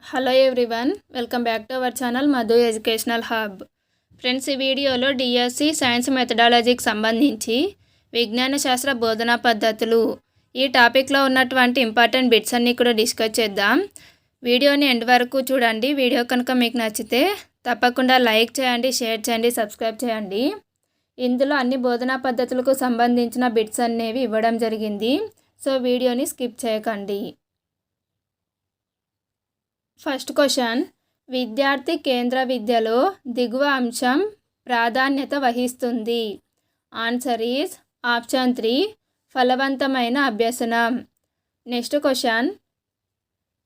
Hello everyone, welcome back to our channel Madhu educational hub. Friends, ఈ వీడియోలో DSC science మెథడాలజీకి సంబంధించి విజ్ఞాన శాస్త్ర బోధనా పద్ధతులు ఈ టాపిక్లో ఉన్నటువంటి ఇంపార్టెంట్ బిట్స్ అన్నీ కూడా డిస్కస్ చేద్దాం. వీడియోని ఎండ్ వరకు చూడండి. వీడియో కనుక మీకు నచ్చితే తప్పకుండా లైక్ చేయండి, షేర్ చేయండి, సబ్స్క్రైబ్ చేయండి. ఇందులో అన్ని బోధనా పద్ధతులకు సంబంధించిన బిట్స్ అనేవి ఇవ్వడం జరిగింది. సో వీడియోని స్కిప్ చేయకండి. ఫస్ట్ క్వశ్చన్, విద్యార్థి కేంద్ర విద్యలో దిగువ అంశం ప్రాధాన్యత వహిస్తుంది. ఆన్సర్ ఈజ్ ఆప్షన్ 3, ఫలవంతమైన అభ్యసనం. నెక్స్ట్ క్వశ్చన్,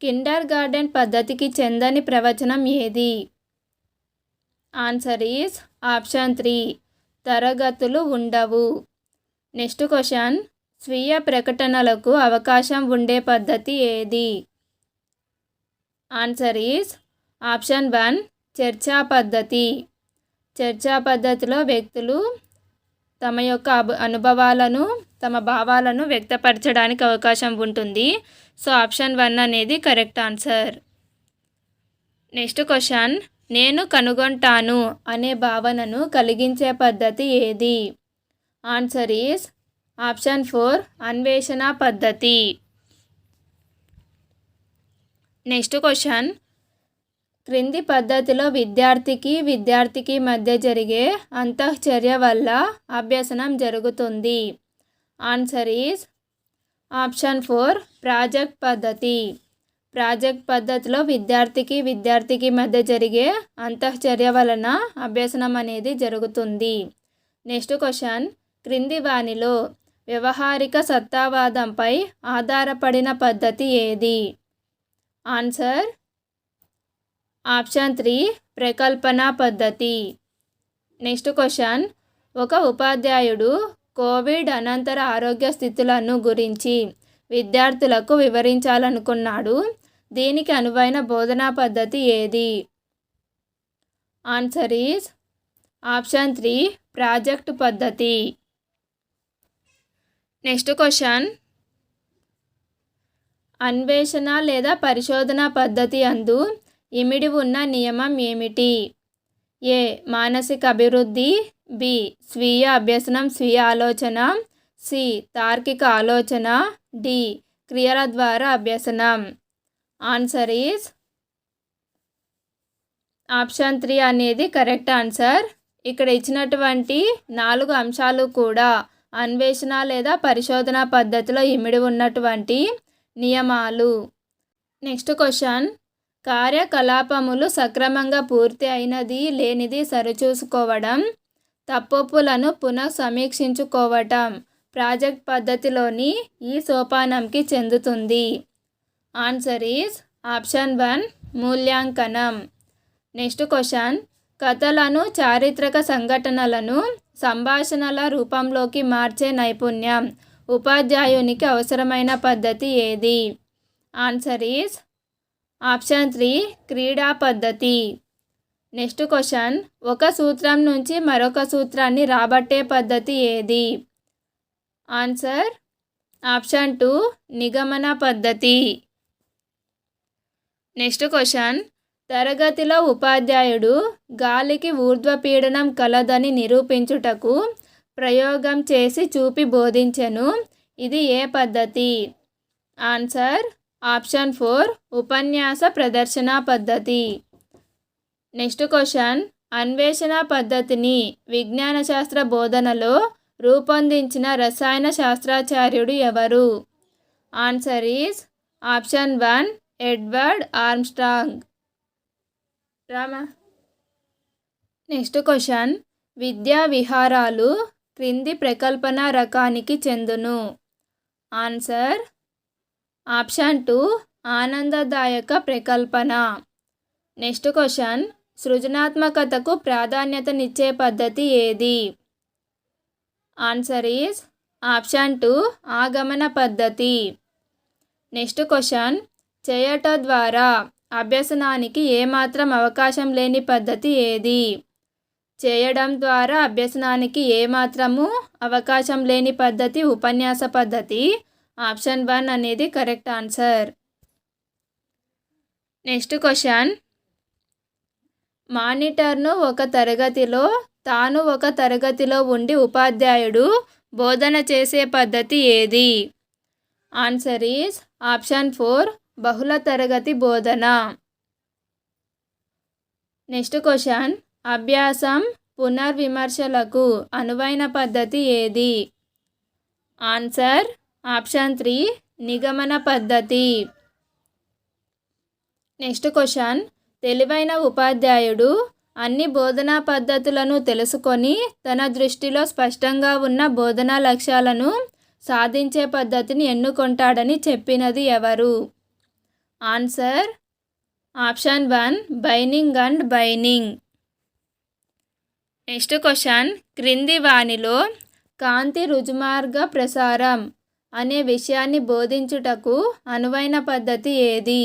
కిండర్ గార్డెన్ పద్ధతికి చెందని ప్రవచనం ఏది? ఆన్సర్ ఈజ్ ఆప్షన్ 3, తరగతులు ఉండవు. నెక్స్ట్ క్వశ్చన్, స్వీయ ప్రకటనలకు అవకాశం ఉండే పద్ధతి ఏది? ఆన్సర్ ఈజ్ ఆప్షన్ 1, చర్చా పద్ధతి. చర్చా పద్ధతిలో వ్యక్తులు తమ యొక్క అనుభవాలను, తమ భావాలను వ్యక్తపరచడానికి అవకాశం ఉంటుంది. సో ఆప్షన్ 1 అనేది కరెక్ట్ ఆన్సర్. నెక్స్ట్ క్వశ్చన్, నేను కనుగొంటాను అనే భావనను కలిగించే పద్ధతి ఏది? ఆన్సర్ ఈజ్ ఆప్షన్ 4, అన్వేషణ పద్ధతి. నెక్స్ట్ క్వశ్చన్, క్రింది పద్ధతిలో విద్యార్థికి మధ్య జరిగే అంతఃచర్య వల్ల అభ్యసనం జరుగుతుంది. ఆన్సర్ ఈజ్ ఆప్షన్ 4, ప్రాజెక్ట్ పద్ధతి. ప్రాజెక్ట్ పద్ధతిలో విద్యార్థికి మధ్య జరిగే అంతఃచర్య వలన అభ్యసనం అనేది జరుగుతుంది. నెక్స్ట్ క్వశ్చన్, క్రింది వానిలో వ్యవహారిక సత్తావాదంపై ఆధారపడిన పద్ధతి ఏది? ఆన్సర్ ఆప్షన్ 3, ప్రకల్పన పద్ధతి. నెక్స్ట్ క్వశ్చన్, ఒక ఉపాధ్యాయుడు కోవిడ్ అనంతర ఆరోగ్య స్థితులను గురించి విద్యార్థులకు వివరించాలనుకున్నాడు. దీనికి అనువైన బోధనా పద్ధతి ఏది? ఆన్సర్ ఈజ్ ఆప్షన్ 3, ప్రాజెక్ట్ పద్ధతి. నెక్స్ట్ క్వశ్చన్, అన్వేషణ లేదా పరిశోధన పద్ధతి అందు ఇమిడి ఉన్న నియమం ఏమిటి? ఏ, మానసిక అభివృద్ధి. బి, స్వీయ అభ్యసనం, స్వీయ ఆలోచన. సి, తార్కిక ఆలోచన. డి, క్రియల ద్వారా అభ్యసనం. ఆన్సర్ ఈజ్ ఆప్షన్ 3 అనేది కరెక్ట్ ఆన్సర్. ఇక్కడ ఇచ్చినటువంటి 4 అంశాలు కూడా అన్వేషణ లేదా పరిశోధన పద్ధతిలో ఇమిడి ఉన్నటువంటి నియమాలు. నెక్స్ట్ క్వశ్చన్, కార్యకలాపములు సక్రమంగా పూర్తి అయినది లేనిది సరిచూసుకోవడం, తప్పొప్పులను పునః సమీక్షించుకోవటం ప్రాజెక్ట్ పద్ధతిలోని ఈ సోపానంకి చెందుతుంది. ఆన్సర్ ఈజ్ ఆప్షన్ 1, మూల్యాంకనం. నెక్స్ట్ క్వశ్చన్, కథలను, చారిత్రక సంఘటనలను సంభాషణల రూపంలోకి మార్చే నైపుణ్యం ఉపాధ్యాయునికి అవసరమైన పద్ధతి ఏది? ఆన్సర్ ఈజ్ ఆప్షన్ 3, క్రీడా పద్ధతి. నెక్స్ట్ క్వశ్చన్, ఒక సూత్రం నుంచి మరొక సూత్రాన్ని రాబట్టే పద్ధతి ఏది? ఆన్సర్ ఆప్షన్ 2, నిగమన పద్ధతి. నెక్స్ట్ క్వశ్చన్, తరగతిలో ఉపాధ్యాయుడు గాలికి ఊర్ధ్వపీడనం కలదని నిరూపించుటకు ప్రయోగం చేసి చూపి బోధించెను. ఇది ఏ పద్ధతి? ఆన్సర్ ఆప్షన్ 4, ఉపన్యాస ప్రదర్శన పద్ధతి. నెక్స్ట్ క్వశ్చన్, అన్వేషణ పద్ధతిని విజ్ఞాన శాస్త్ర బోధనలో రూపొందించిన రసాయన శాస్త్రాచార్యుడు ఎవరు? Answer is option 1, Edward Armstrong. Next question, విద్యా విహారాలు క్రింది ప్రకల్పన రకానికి చెందును. ఆన్సర్ ఆప్షన్ 2, ఆనందదాయక ప్రకల్పన. నెక్స్ట్ క్వశ్చన్, సృజనాత్మకతకు ప్రాధాన్యతనిచ్చే పద్ధతి ఏది? ఆన్సర్ ఈజ్ ఆప్షన్ 2, ఆగమన పద్ధతి. నెక్స్ట్ క్వశ్చన్, చేయట ద్వారా అభ్యసనానికి ఏమాత్రం అవకాశం లేని పద్ధతి ఏది? చేయడం ద్వారా అభ్యసనానికి ఏమాత్రము అవకాశం లేని పద్ధతి ఉపన్యాస పద్ధతి. ఆప్షన్ 1 అనేది కరెక్ట్ ఆన్సర్. నెక్స్ట్ క్వశ్చన్, మానిటర్ను ఒక తరగతిలో తాను ఒక తరగతిలో ఉండి ఉపాధ్యాయుడు బోధన చేసే పద్ధతి ఏది? ఆన్సర్ ఈజ్ ఆప్షన్ 4 బహుళ తరగతి బోధన. నెక్స్ట్ క్వశ్చన్, అభ్యాసం పునర్విమర్శలకు అనువైన పద్ధతి ఏది? ఆన్సర్ ఆప్షన్ 3 నిగమన పద్ధతి. నెక్స్ట్ క్వశ్చన్, తెలివైన ఉపాధ్యాయుడు అన్ని బోధనా పద్ధతులను తెలుసుకొని తన దృష్టిలో స్పష్టంగా ఉన్న బోధనా లక్ష్యాలను సాధించే పద్ధతిని ఎన్నుకుంటాడని చెప్పినది ఎవరు? Answer option 1 Binning and Binning. Next question, క్రింది వానిలో కాంతి రుజుమార్గ ప్రసారం అనే విషయాన్ని బోధించుటకు అనువైన పద్ధతి ఏది?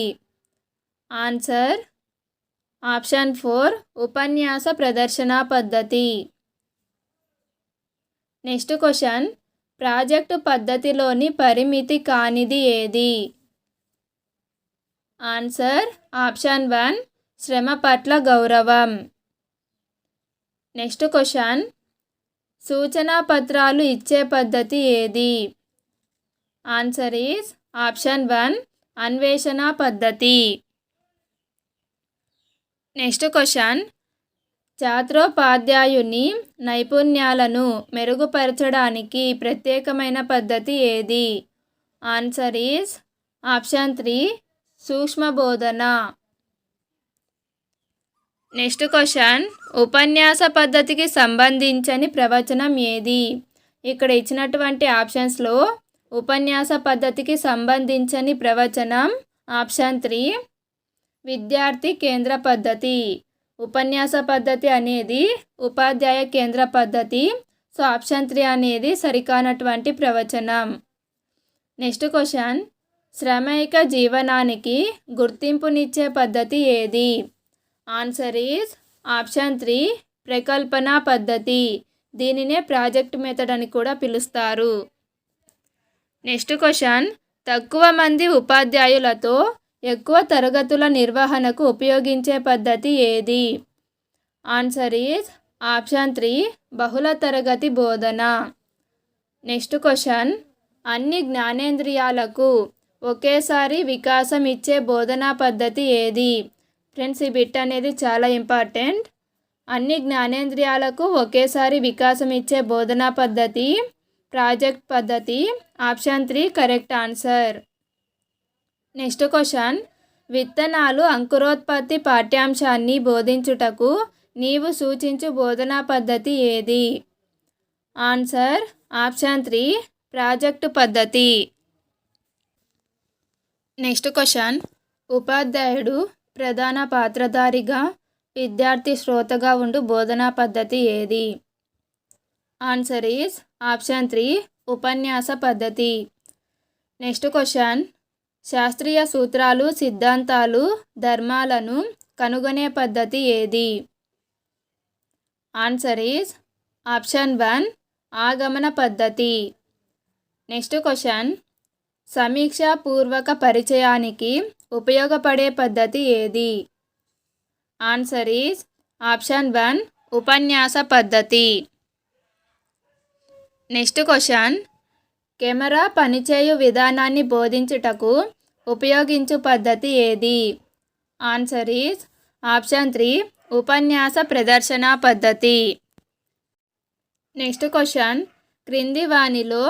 ఆన్సర్ ఆప్షన్ 4 ఉపన్యాస ప్రదర్శన పద్ధతి. నెక్స్ట్ క్వశ్చన్, ప్రాజెక్టు పద్ధతిలోని పరిమితి కానిది ఏది? ఆన్సర్ ఆప్షన్ 1 శ్రమ పట్ల గౌరవం. నెక్స్ట్ క్వశ్చన్, సూచనా పత్రాలు ఇచ్చే పద్ధతి ఏది? ఆన్సర్ ఈజ్ ఆప్షన్ 1 అన్వేషణ పద్ధతి. నెక్స్ట్ క్వశ్చన్, ఛాత్రోపాధ్యాయుని నైపుణ్యాలను మెరుగుపరచడానికి ప్రత్యేకమైన పద్ధతి ఏది? ఆన్సర్ ఈజ్ ఆప్షన్ 3 సూక్ష్మ బోధన. నెక్స్ట్ క్వశ్చన్, ఉపన్యాస పద్ధతికి సంబంధించని ప్రవచనం ఏది? ఇక్కడ ఇచ్చినటువంటి ఆప్షన్స్లో ఉపన్యాస పద్ధతికి సంబంధించని ప్రవచనం ఆప్షన్ 3 విద్యార్థి కేంద్ర పద్ధతి. ఉపన్యాస పద్ధతి అనేది ఉపాధ్యాయ కేంద్ర పద్ధతి. సో ఆప్షన్ 3 అనేది సరికానటువంటి ప్రవచనం. నెక్స్ట్ క్వశ్చన్, శ్రమైక జీవనానికి గుర్తింపునిచ్చే పద్ధతి ఏది? ఆన్సర్ ఈజ్ ఆప్షన్ 3 ప్రకల్పన పద్ధతి. దీనినే ప్రాజెక్ట్ మెథడ్ అని కూడా పిలుస్తారు. నెక్స్ట్ క్వశ్చన్, తక్కువ మంది ఉపాధ్యాయులతో ఎక్కువ తరగతుల నిర్వహణకు ఉపయోగించే పద్ధతి ఏది? ఆన్సర్ ఈజ్ ఆప్షన్ 3 బహుళ తరగతి బోధన. నెక్స్ట్ క్వశ్చన్, అన్ని జ్ఞానేంద్రియాలకు ఒకేసారి వికాసం ఇచ్చే బోధనా పద్ధతి ఏది? ఫ్రెండ్స్, ఈ బిట్ అనేది చాలా ఇంపార్టెంట్. అన్ని జ్ఞానేంద్రియాలకు ఒకేసారి వికాసం ఇచ్చే బోధనా పద్ధతి ప్రాజెక్ట్ పద్ధతి. Option 3 correct answer. Next question, విత్తనాలు అంకురోత్పత్తి పాఠ్యాంశాన్ని బోధించుటకు నీవు సూచించు బోధనా పద్ధతి ఏది? ఆన్సర్ ఆప్షన్ 3 ప్రాజెక్టు పద్ధతి. నెక్స్ట్ క్వశ్చన్, ఉపాధ్యాయుడు ప్రధాన పాత్రధారిగా విద్యార్థి శ్రోతగా ఉండు బోధనా పద్ధతి ఏది? ఆన్సర్ ఈజ్ ఆప్షన్ 3 ఉపన్యాస పద్ధతి. నెక్స్ట్ క్వశ్చన్, శాస్త్రీయ సూత్రాలు సిద్ధాంతాలు ధర్మాలను కనుగొనే పద్ధతి ఏది? ఆన్సర్ ఈజ్ ఆప్షన్ 1 ఆగమన పద్ధతి. నెక్స్ట్ క్వశ్చన్, సమీక్షాపూర్వక పరిచయానికి ఉపయోగపడే పద్ధతి ఏది? ఆన్సర్ ఈజ్ ఆప్షన్ 1 ఉపన్యాస పద్ధతి. నెక్స్ట్ క్వశ్చన్, కెమెరా పనిచేయు విధానాన్ని బోధించుటకు ఉపయోగించు పద్ధతి ఏది? ఆన్సర్ ఈజ్ ఆప్షన్ 3 ఉపన్యాస ప్రదర్శన పద్ధతి. నెక్స్ట్ క్వశ్చన్, క్రింది వానిలో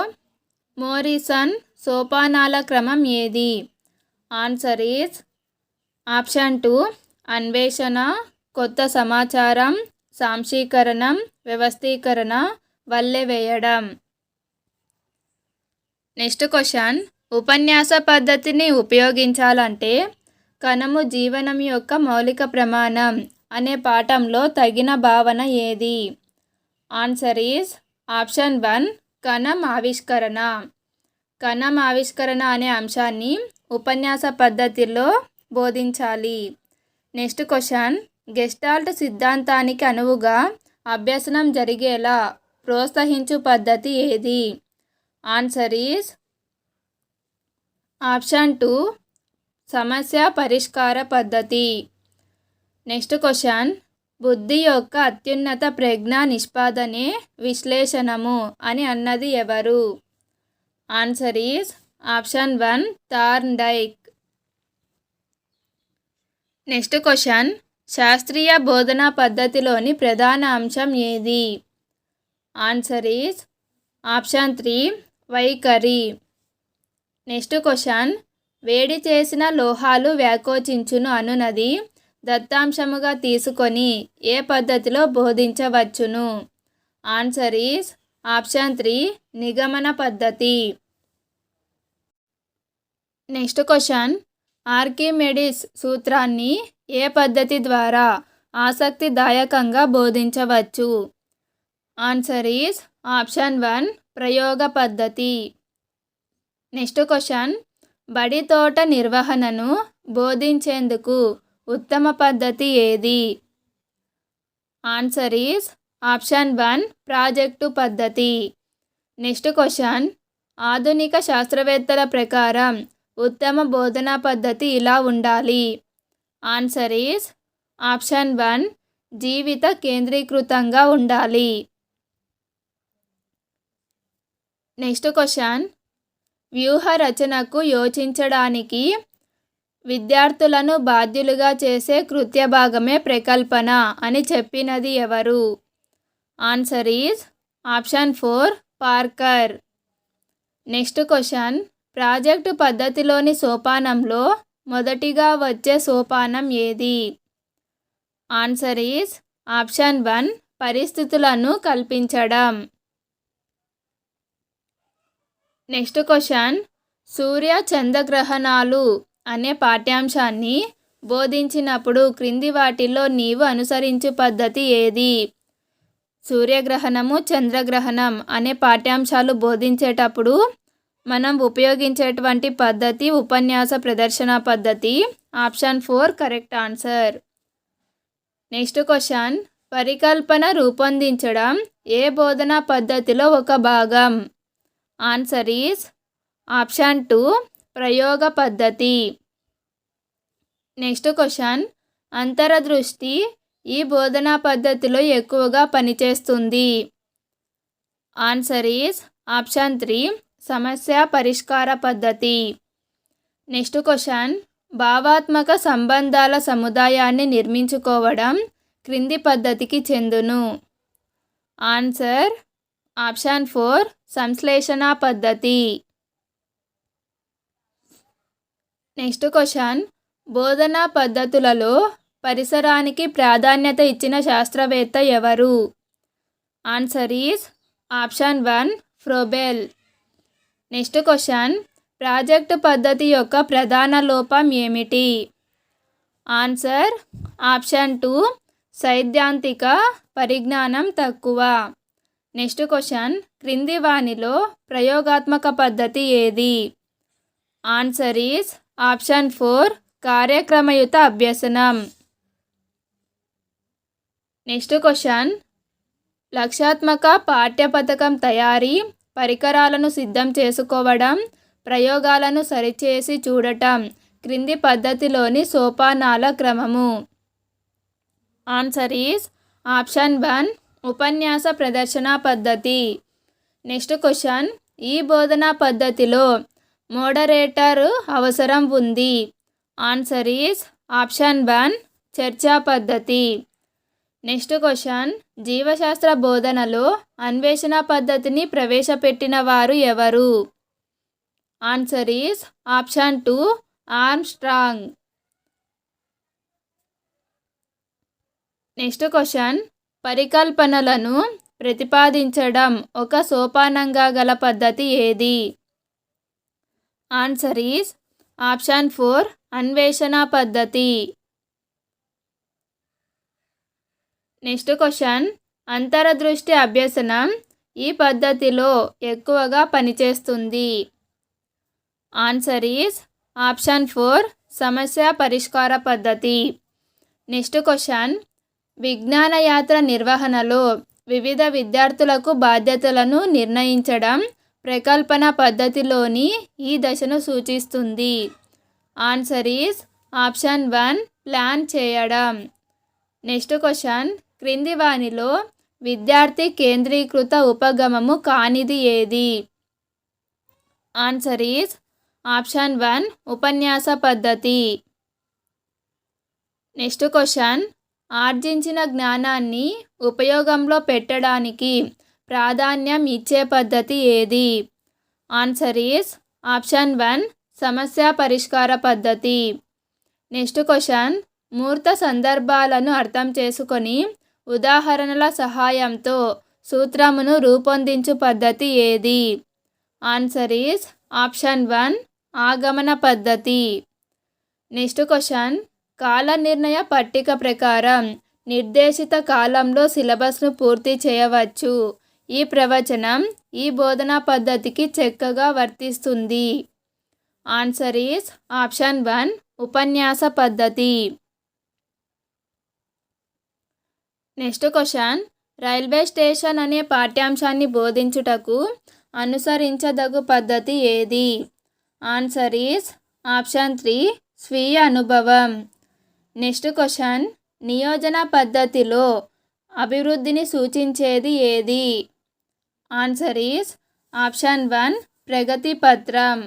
మోరిసన్ సోపానాల క్రమం ఏది? ఆన్సర్ ఈజ్ ఆప్షన్ 2 అన్వేషణ, కొత్త సమాచారం, సాంశీకరణం, వ్యవస్థీకరణ, వల్లె వేయడం. నెక్స్ట్ క్వశ్చన్, ఉపన్యాస పద్ధతిని ఉపయోగించాలంటే కణము జీవనం యొక్క మౌలిక ప్రమాణం అనే పాఠంలో తగిన భావన ఏది? ఆన్సర్ ఈజ్ ఆప్షన్ 1 కణం ఆవిష్కరణ. కణం ఆవిష్కరణ అనే అంశాన్ని ఉపన్యాస పద్ధతిలో బోధించాలి. నెక్స్ట్ క్వశ్చన్, గెస్టాల్ట్ సిద్ధాంతానికి అనువుగా అభ్యసనం జరిగేలా ప్రోత్సహించు పద్ధతి ఏది? ఆన్సర్ ఈజ్ ఆప్షన్ 2 సమస్య పరిష్కార పద్ధతి. నెక్స్ట్ క్వశ్చన్, బుద్ధి యొక్క అత్యున్నత ప్రజ్ఞా నిష్పాదనే విశ్లేషణము అని అన్నది ఎవరు? Answer is option 1 Thorndike. Next question, శాస్త్రీయ బోధనా పద్ధతిలోని ప్రధాన అంశం ఏది? ఆన్సర్ ఈజ్ ఆప్షన్ 3 వైఖరి. నెక్స్ట్ క్వశ్చన్, వేడి చేసిన లోహాలు వ్యాకోచించును అనునది దత్తాంశముగా తీసుకొని ఏ పద్ధతిలో బోధించవచ్చును? ఆన్సర్ ఈజ్ ఆప్షన్ 3 నిగమన పద్ధతి. నెక్స్ట్ క్వశ్చన్, ఆర్కిమెడిస్ సూత్రాన్ని ఏ పద్ధతి ద్వారా ఆసక్తిదాయకంగా బోధించవచ్చు? ఆన్సర్ ఈజ్ ఆప్షన్ 1 ప్రయోగ పద్ధతి. నెక్స్ట్ క్వశ్చన్, బడి తోట నిర్వహణను బోధించేందుకు ఉత్తమ పద్ధతి ఏది? ఆన్సర్ ఈజ్ ఆప్షన్ 1 ప్రాజెక్టు పద్ధతి. నెక్స్ట్ క్వశ్చన్, ఆధునిక శాస్త్రవేత్తల ప్రకారం ఉత్తమ బోధనా పద్ధతి ఇలా ఉండాలి. ఆన్సర్ ఈజ్ ఆప్షన్ 1 జీవిత కేంద్రీకృతంగా ఉండాలి. నెక్స్ట్ క్వశ్చన్, వ్యూహ రచనకు యోచించడానికి విద్యార్థులను బాధ్యులుగా చేసే కృత్య భాగమే ప్రకల్పన అని చెప్పినది ఎవరు? Answer is option 4 Parker. Next question, project పద్ధతిలోని సోపానంలో మొదటిగా వచ్చే సోపానం ఏది? ఆన్సర్ ఈజ్ ఆప్షన్ 1 పరిస్థితులను కల్పించడం. నెక్స్ట్ క్వశ్చన్, సూర్య చంద్రగ్రహణాలు అనే పాఠ్యాంశాన్ని బోధించినప్పుడు క్రింది వాటిలో నీవు అనుసరించు పద్ధతి ఏది? సూర్యగ్రహణము, చంద్రగ్రహణం అనే పాఠ్యాంశాలు బోధించేటప్పుడు మనం ఉపయోగించేటువంటి పద్ధతి ఉపన్యాస ప్రదర్శన పద్ధతి. Option 4 correct answer. Next question, పరికల్పన రూపొందించడం ఏ బోధనా పద్ధతిలో ఒక భాగం? ఆన్సర్ ఈజ్ ఆప్షన్ 2 ప్రయోగ పద్ధతి. నెక్స్ట్ క్వశ్చన్, అంతరదృష్టి ఈ బోధనా పద్ధతిలో ఎక్కువగా పనిచేస్తుంది. ఆన్సర్ ఈజ్ ఆప్షన్ 3 సమస్య పరిష్కార పద్ధతి. నెక్స్ట్ క్వశ్చన్, భావాత్మక సంబంధాల సముదాయాన్ని నిర్మించుకోవడం క్రింది పద్ధతికి చెందును? ఆన్సర్ ఆప్షన్ 4 సంశ్లేషణ పద్ధతి. నెక్స్ట్ క్వశ్చన్, బోధనా పద్ధతులలో పరిసరానికి ప్రాధాన్యత ఇచ్చిన శాస్త్రవేత్త ఎవరు? Answer is option 1 Froebel. Next question, project పద్ధతి యొక్క ప్రధాన లోపం ఏమిటి? ఆన్సర్ ఆప్షన్ 2 సైద్ధాంతిక పరిజ్ఞానం తక్కువ. నెక్స్ట్ క్వశ్చన్, క్రింది వానిలో ప్రయోగాత్మక పద్ధతి ఏది? ఆన్సర్ ఈజ్ ఆప్షన్ 4 కార్యక్రమయుత అభ్యసనం. నెక్స్ట్ క్వశ్చన్, లక్ష్యాత్మక పాఠ్యపథకం తయారీ, పరికరాలను సిద్ధం చేసుకోవడం, ప్రయోగాలను సరిచేసి చూడటం క్రింది పద్ధతిలోని సోపానాల క్రమము? ఆన్సర్ ఈజ్ ఆప్షన్ 1 ఉపన్యాస ప్రదర్శన పద్ధతి. నెక్స్ట్ క్వశ్చన్, ఈ బోధనా పద్ధతిలో మోడరేటర్ అవసరం ఉంది. ఆన్సర్ ఈజ్ ఆప్షన్ 1 చర్చా పద్ధతి. నెక్స్ట్ క్వశ్చన్, జీవశాస్త్ర బోధనలో అన్వేషణ పద్ధతిని ప్రవేశపెట్టిన వారు ఎవరు? Answer is option 2 Armstrong. Next question, పరికల్పనలను ప్రతిపాదించడం ఒక సోపానంగా గల పద్ధతి ఏది? ఆన్సర్ ఈజ్ ఆప్షన్ 4 అన్వేషణ పద్ధతి. నెక్స్ట్ క్వశ్చన్, అంతరదృష్టి అభ్యసనం ఈ పద్ధతిలో ఎక్కువగా పనిచేస్తుంది. ఆన్సర్ ఈజ్ ఆప్షన్ 4 సమస్య పరిష్కార పద్ధతి. నెక్స్ట్ క్వశ్చన్, విజ్ఞాన యాత్ర నిర్వహణలో వివిధ విద్యార్థులకు బాధ్యతలను నిర్ణయించడం ప్రకల్పన పద్ధతిలోని ఈ దశను సూచిస్తుంది. ఆన్సర్ ఈజ్ ఆప్షన్ 1 ప్లాన్ చేయడం. నెక్స్ట్ క్వశ్చన్, క్రింది వానిలో విద్యార్థి కేంద్రీకృత ఉపగమము కానిది ఏది? ఆన్సర్ ఈజ్ ఆప్షన్ 1 ఉపన్యాస పద్ధతి. నెక్స్ట్ క్వశ్చన్, ఆర్జించిన జ్ఞానాన్ని ఉపయోగంలో పెట్టడానికి ప్రాధాన్యం ఇచ్చే పద్ధతి ఏది? ఆన్సర్ ఈజ్ ఆప్షన్ 1 సమస్య పరిష్కార పద్ధతి. నెక్స్ట్ క్వశ్చన్, మూర్త సందర్భాలను అర్థం చేసుకొని ఉదాహరణల సహాయంతో సూత్రమును రూపొందించు పద్ధతి ఏది? ఆన్సర్ ఈజ్ ఆప్షన్ 1 ఆగమన పద్ధతి. నెక్స్ట్ క్వశ్చన్, కాల నిర్ణయ పట్టిక ప్రకారం నిర్దేశిత కాలంలో సిలబస్ను పూర్తి చేయవచ్చు. ఈ ప్రవచనం ఈ బోధనా పద్ధతికి చక్కగా వర్తిస్తుంది. ఆన్సర్ ఈజ్ ఆప్షన్ 1 ఉపన్యాస పద్ధతి. నెక్స్ట్ క్వశ్చన్, రైల్వే స్టేషన్ అనే పాఠ్యాంశాన్ని బోధించుటకు అనుసరించదగు పద్ధతి ఏది? ఆన్సర్ ఈజ్ ఆప్షన్ 3 స్వీయ అనుభవం. నెక్స్ట్ క్వశ్చన్, నియోజన పద్ధతిలో అభివృద్ధిని సూచించేది ఏది? ఆన్సర్ ఈజ్ ఆప్షన్ 1 ప్రగతి పత్రం.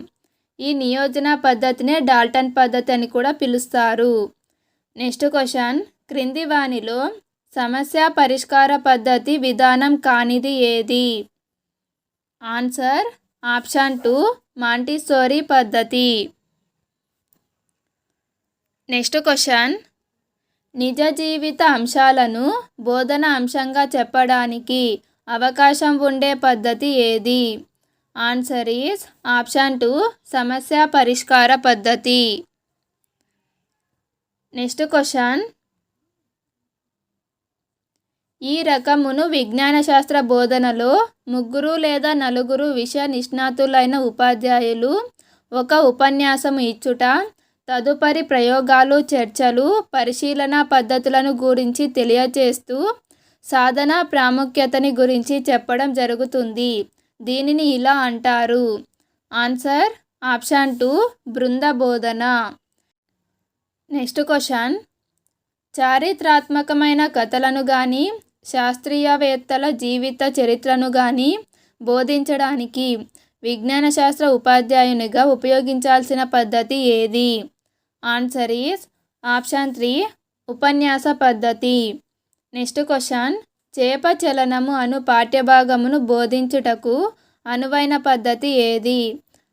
ఈ నియోజన పద్ధతినే డాల్టన్ పద్ధతి అని కూడా పిలుస్తారు. నెక్స్ట్ క్వశ్చన్, క్రింది వానిలో సమస్య పరిష్కార పద్ధతి విధానం కానిది ఏది? ఆన్సర్ ఆప్షన్ 2 మాంటిసోరీ పద్ధతి. నెక్స్ట్ క్వశ్చన్, నిజ జీవిత అంశాలను బోధన అంశంగా చెప్పడానికి అవకాశం ఉండే పద్ధతి ఏది? ఆన్సర్ ఈజ్ ఆప్షన్ 2 సమస్య పరిష్కార పద్ధతి. నెక్స్ట్ క్వశ్చన్, ఈ రకమును విజ్ఞాన శాస్త్ర బోధనలో 3 లేదా 4 విషయ నిష్ణాతులైన ఉపాధ్యాయులు ఒక ఉపన్యాసము ఇచ్చుట, తదుపరి ప్రయోగాలు, చర్చలు, పరిశీలన పద్ధతులను గురించి తెలియచేస్తూ సాధన ప్రాముఖ్యతని గురించి చెప్పడం జరుగుతుంది. దీనిని ఇలా అంటారు. ఆన్సర్ ఆప్షన్ 2 బృంద బోధన. నెక్స్ట్ క్వశ్చన్, చారిత్రాత్మకమైన కథలను కానీ శాస్త్రీయవేత్తల జీవిత చరిత్రను కానీ బోధించడానికి విజ్ఞాన శాస్త్ర ఉపాధ్యాయునిగా ఉపయోగించాల్సిన పద్ధతి ఏది? ఆన్సర్ ఈజ్ ఆప్షన్ 3 ఉపన్యాస పద్ధతి. నెక్స్ట్ క్వశ్చన్, చేప చలనము అను పాఠ్యభాగమును బోధించుటకు అనువైన పద్ధతి ఏది?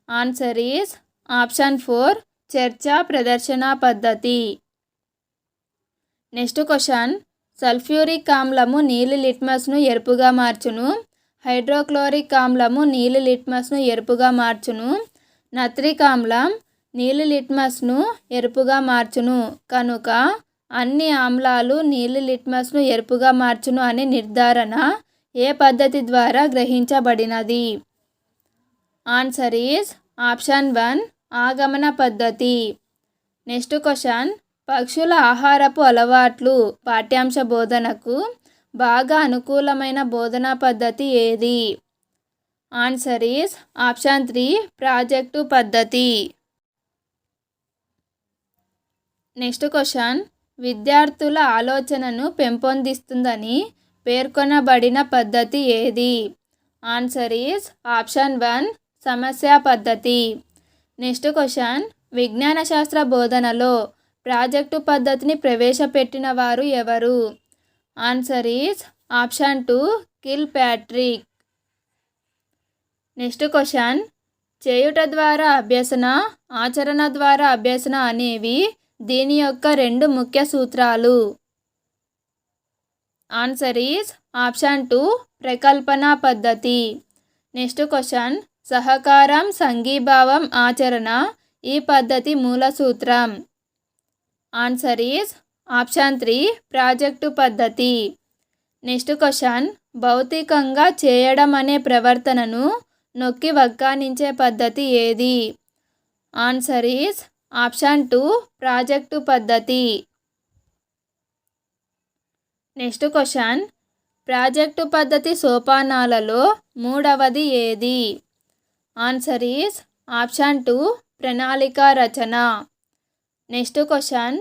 ఆన్సర్ ఈజ్ ఆప్షన్ 4 చర్చా ప్రదర్శన పద్ధతి. నెక్స్ట్ క్వశ్చన్, సల్ఫ్యూరిక్ ఆమ్లము నీలి లిట్మస్ను ఎరుపుగా మార్చును. హైడ్రోక్లోరిక్ ఆమ్లము నీలి లిట్మస్ను ఎరుపుగా మార్చును. నత్రిక్ ఆమ్లం నీలి లిట్మస్ను ఎరుపుగా మార్చును. కనుక అన్ని ఆమ్లాలు నీలి లిట్మస్ను ఎరుపుగా మార్చును అనే నిర్ధారణ ఏ పద్ధతి ద్వారా గ్రహించబడినది? ఆన్సర్ ఈజ్ ఆప్షన్ 1 ఆగమన పద్ధతి. నెక్స్ట్ క్వశ్చన్, పక్షుల ఆహారపు అలవాట్లు పాఠ్యాంశ బోధనకు బాగా అనుకూలమైన బోధనా పద్ధతి ఏది? ఆన్సర్ ఈజ్ ఆప్షన్ 3 ప్రాజెక్టు పద్ధతి. నెక్స్ట్ క్వశ్చన్, విద్యార్థుల ఆలోచనను పెంపొందిస్తుందని పేర్కొనబడిన పద్ధతి ఏది? ఆన్సర్ ఈజ్ ఆప్షన్ 1 సమస్య పద్ధతి. నెక్స్ట్ క్వశ్చన్, విజ్ఞాన శాస్త్ర బోధనలో ప్రాజెక్టు పద్ధతిని ప్రవేశపెట్టిన వారు ఎవరు? Answer is option 2 kill Patrick. Next question, చేయుట ద్వారా అభ్యసన, ఆచరణ ద్వారా అభ్యసన అనేవి దీని యొక్క 2 ముఖ్య సూత్రాలు. ఆన్సర్ ఈజ్ ఆప్షన్ 2 ప్రకల్పన పద్ధతి. నెక్స్ట్ క్వశ్చన్, సహకారం, సంఘీభావం, ఆచరణ ఈ పద్ధతి మూల సూత్రం. ఆన్సర్ ఈజ్ ఆప్షన్ 3 ప్రాజెక్టు పద్ధతి. నెక్స్ట్ క్వశ్చన్, భౌతికంగా చేయడం అనే ప్రవర్తనను నొక్కి వక్కానించే పద్ధతి ఏది? ఆన్సర్ ఈజ్ ఆప్షన్ 2 ప్రాజెక్టు పద్ధతి. నెక్స్ట్ క్వశ్చన్, ప్రాజెక్టు పద్ధతి సోపానాలలో 3వది ఏది? ఆన్సర్ ఈజ్ ఆప్షన్ 2 ప్రణాళిక రచన. నెక్స్ట్ క్వశ్చన్,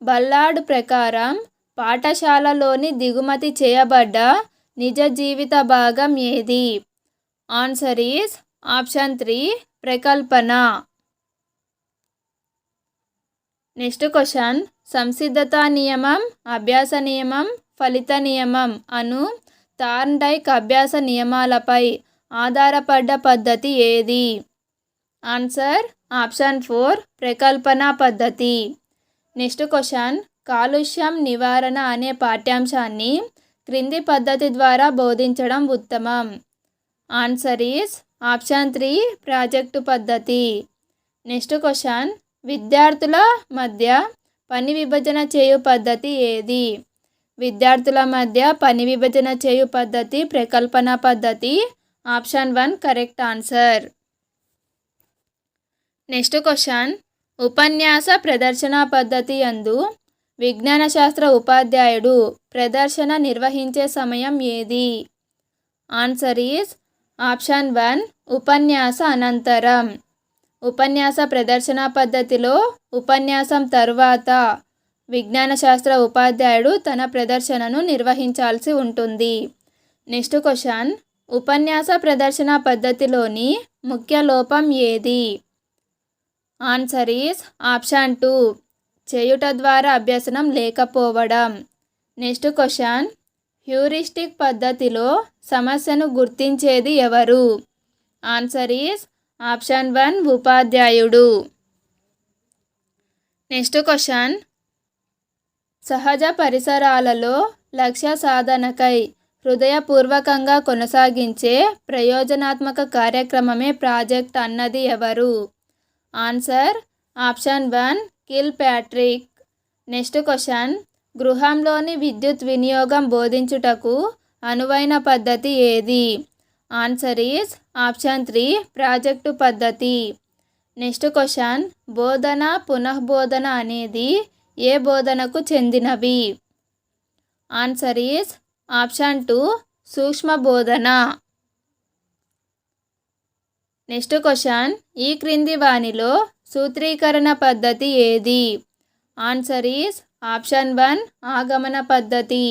బల్లాడ్ ప్రకారం పాఠశాలలోని దిగుమతి చేయబడ్డ నిజ జీవిత భాగం ఏది? ఆన్సర్ ఈస్ ఆప్షన్ 3 ప్రకల్పన. నెక్స్ట్ క్వశ్చన్, సంసిద్ధతా నియమం, అభ్యాస నియమం, ఫలిత నియమం అను థార్న్డైక్ అభ్యాస నియమాలపై ఆధారపడ్డ పద్ధతి ఏది? ఆన్సర్ ఆప్షన్ 4 ప్రకల్పన పద్ధతి. నెక్స్ట్ క్వశ్చన్, కాలుష్యం నివారణ అనే పాఠ్యాంశాన్ని క్రింది పద్ధతి ద్వారా బోధించడం ఉత్తమం? ఆన్సర్ ఈస్ ఆప్షన్ 3 ప్రాజెక్టు పద్ధతి. నెక్స్ట్ క్వశ్చన్, విద్యార్థుల మధ్య పని విభజన చేయు పద్ధతి ఏది? విద్యార్థుల మధ్య పని విభజన చేయు పద్ధతి ప్రకల్పన పద్ధతి. Option 1 correct answer. Next question, ఉపన్యాస ప్రదర్శన పద్ధతి యందు విజ్ఞాన శాస్త్ర ఉపాధ్యాయుడు ప్రదర్శన నిర్వహించే సమయం ఏది? ఆన్సర్ ఈస్ ఆప్షన్ 1 ఉపన్యాస అనంతరం. ఉపన్యాస ప్రదర్శన పద్ధతిలో ఉపన్యాసం తరువాత విజ్ఞాన శాస్త్ర ఉపాధ్యాయుడు తన ప్రదర్శనను నిర్వహించాల్సి ఉంటుంది. నెక్స్ట్ క్వశ్చన్, ఉపన్యాస ప్రదర్శన పద్ధతిలోని ముఖ్య లోపం ఏది? ఆన్సర్ ఈస్ ఆప్షన్ 2 చేయుట ద్వారా అభ్యసనం లేకపోవడం. నెక్స్ట్ క్వశ్చన్, హ్యూరిస్టిక్ పద్ధతిలో సమస్యను గుర్తించేది ఎవరు? ఆన్సర్ ఈస్ ఆప్షన్ 1 ఉపాధ్యాయుడు. నెక్స్ట్ క్వశ్చన్, సహజ పరిసరాలలో లక్ష్య సాధనకై హృదయపూర్వకంగా కొనసాగించే ప్రయోజనాత్మక కార్యక్రమమే ప్రాజెక్ట్ అన్నది ఎవరు? Answer option 1 Kilpatrick. Next question, గృహంలోని విద్యుత్ వినియోగం బోధించుటకు అనువైన పద్ధతి ఏది? ఆన్సర్ ఈస్ ఆప్షన్ 3 ప్రాజెక్టు పద్ధతి. నెక్స్ట్ క్వశ్చన్, బోధన పునఃబోధన అనేది ఏ బోధనకు చెందినవి? ఆన్సర్ ఈస్ ఆప్షన్ 2 సూక్ష్మ బోధన. నెక్స్ట్ క్వశ్చన్, ఈ క్రింది వానిలో సూత్రీకరణ పద్ధతి ఏది? ఆన్సర్ ఈస్ ఆప్షన్ 1 ఆగమన పద్ధతి.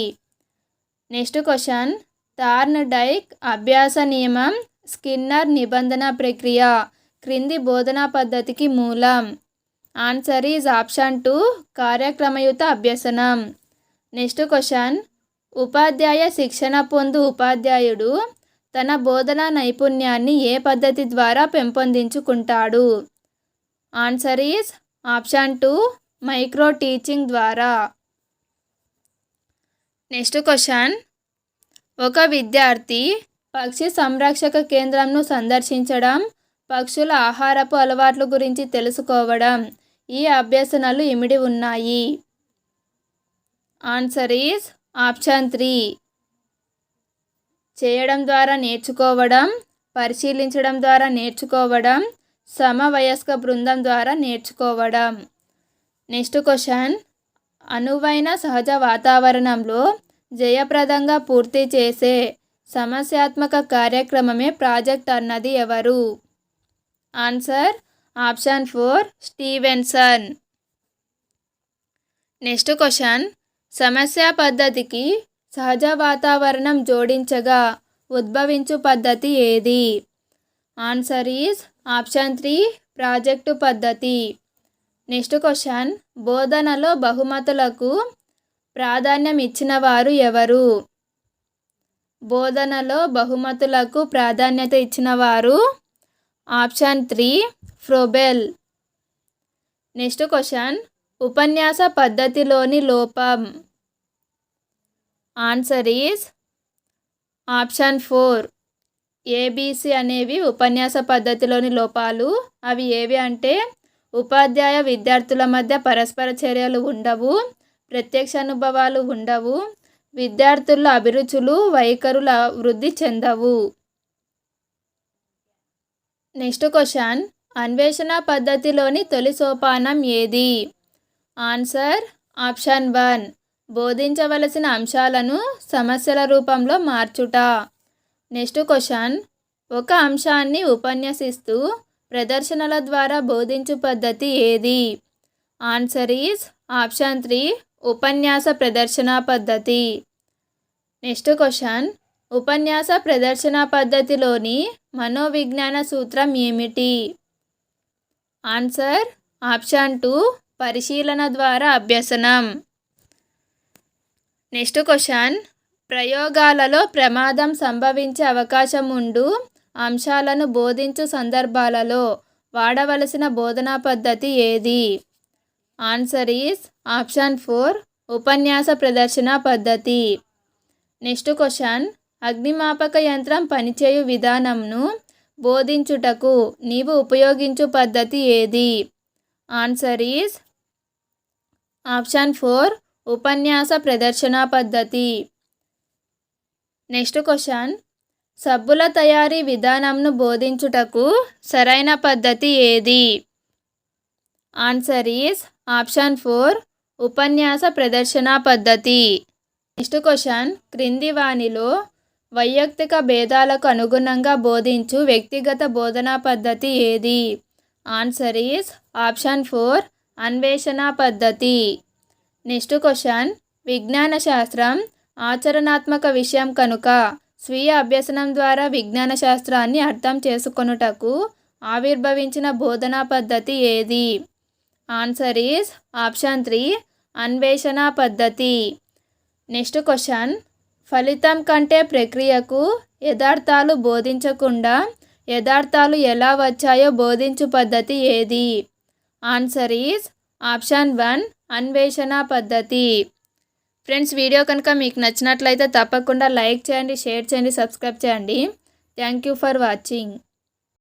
నెక్స్ట్ క్వశ్చన్, థార్న్డైక్ అభ్యాస నియమం, స్కిన్నర్ నిబంధన ప్రక్రియ క్రింది బోధనా పద్ధతికి మూలం? ఆన్సర్ ఈజ్ ఆప్షన్ 2 కార్యక్రమయుత అభ్యసనం. నెక్స్ట్ క్వశ్చన్, ఉపాధ్యాయ శిక్షణ పొందు ఉపాధ్యాయుడు తన బోధనా నైపుణ్యాన్ని ఏ పద్ధతి ద్వారా పెంపొందించుకుంటాడు? Answer is option 2 micro teaching ద్వారా. నెక్స్ట్ క్వశ్చన్, ఒక విద్యార్థి పక్షి సంరక్షక కేంద్రంను సందర్శించడం, పక్షుల ఆహారపు అలవాట్ల గురించి తెలుసుకోవడం ఈ అభ్యసనలు ఇమిడి ఉన్నాయి? ఆన్సర్ ఈజ్ ఆప్షన్ 3 చేయడం ద్వారా నేర్చుకోవడం, పరిశీలించడం ద్వారా నేర్చుకోవడం, సమవయస్క బృందం ద్వారా నేర్చుకోవడం. నెక్స్ట్ క్వశ్చన్, అనువైన సహజ వాతావరణంలో జయప్రదంగా పూర్తి చేసే సమస్యాత్మక కార్యక్రమమే ప్రాజెక్ట్ అన్నది ఎవరు? Answer option 4 Stevenson. Next question, సమస్య పద్ధతికి సహజ వాతావరణం జోడించగా ఉద్భవించు పద్ధతి ఏది? ఆన్సర్ ఈజ్ ఆప్షన్ 3 ప్రాజెక్టు పద్ధతి. నెక్స్ట్ క్వశ్చన్, బోధనలో బహుమతులకు ప్రాధాన్యం ఇచ్చిన వారు ఎవరు? బోధనలో బహుమతులకు ప్రాధాన్యత ఇచ్చిన వారు ఆప్షన్ 3 ఫ్రోబెల్. నెక్స్ట్ క్వశ్చన్, ఉపన్యాస పద్ధతిలోని లోపం? ఆన్సర్ ఈజ్ ఆప్షన్ 4 ఏబిసి అనేవి ఉపన్యాస పద్ధతిలోని లోపాలు. అవి ఏవి అంటే ఉపాధ్యాయ విద్యార్థుల మధ్య పరస్పర చర్యలు ఉండవు, ప్రత్యక్ష అనుభవాలు ఉండవు, విద్యార్థుల అభిరుచులు వైఖరుల వృద్ధి చెందవు. నెక్స్ట్ క్వశ్చన్, అన్వేషణ పద్ధతిలోని తొలి సోపానం ఏది? ఆన్సర్ ఆప్షన్ 1 బోధించవలసిన అంశాలను సమస్యల రూపంలో మార్చుట. నెక్స్ట్ క్వశ్చన్, ఒక అంశాన్ని ఉపన్యసిస్తూ ప్రదర్శనల ద్వారా బోధించు పద్ధతి ఏది? ఆన్సర్ ఈజ్ ఆప్షన్ 3 ఉపన్యాస ప్రదర్శన పద్ధతి. నెక్స్ట్ క్వశ్చన్, ఉపన్యాస ప్రదర్శన పద్ధతిలోని మనోవిజ్ఞాన సూత్రం ఏమిటి? ఆన్సర్ ఆప్షన్ 2 పరిశీలన ద్వారా అభ్యసనం. నెక్స్ట్ క్వశ్చన్, ప్రయోగాలలో ప్రమాదం సంభవించే అవకాశం ఉండు అంశాలను బోధించు సందర్భాలలో వాడవలసిన బోధనా పద్ధతి ఏది? ఆన్సర్ ఈజ్ ఆప్షన్ 4 ఉపన్యాస ప్రదర్శన పద్ధతి. నెక్స్ట్ క్వశ్చన్, అగ్నిమాపక యంత్రం పనిచేయు విధానంను బోధించుటకు నీవు ఉపయోగించు పద్ధతి ఏది? ఆన్సర్ ఈజ్ ఆప్షన్ 4 ఉపన్యాస ప్రదర్శన పద్ధతి. నెక్స్ట్ క్వశ్చన్, సబ్బుల తయారీ విధానంను బోధించుటకు సరైన పద్ధతి ఏది? ఆన్సర్ ఈజ్ ఆప్షన్ 4 ఉపన్యాస ప్రదర్శన పద్ధతి. నెక్స్ట్ క్వశ్చన్, క్రింది వానిలో వైయక్తిక భేదాలకు అనుగుణంగా బోధించు వ్యక్తిగత బోధనా పద్ధతి ఏది? ఆన్సర్ ఈజ్ ఆప్షన్ 4 అన్వేషణ పద్ధతి. నెక్స్ట్ క్వశ్చన్, విజ్ఞాన శాస్త్రం ఆచరణాత్మక విషయం కనుక స్వీయ అభ్యసనం ద్వారా విజ్ఞాన శాస్త్రాన్ని అర్థం చేసుకొనుటకు ఆవిర్భవించిన బోధనా పద్ధతి ఏది? ఆన్సర్ ఈజ్ ఆప్షన్ 3 అన్వేషణ పద్ధతి. నెక్స్ట్ క్వశ్చన్, ఫలితం కంటే ప్రక్రియకు యథార్థాలు బోధించకుండా యథార్థాలు ఎలా వచ్చాయో బోధించు పద్ధతి ఏది? ఆన్సర్ ఈజ్ ఆప్షన్ 1 అన్వేషణ పద్ధతి. ఫ్రెండ్స్, వీడియో కనుక మీకు నచ్చినట్లయితే తప్పకుండా లైక్ చేయండి, షేర్ చేయండి, సబ్స్క్రైబ్ చేయండి. Thank you for watching.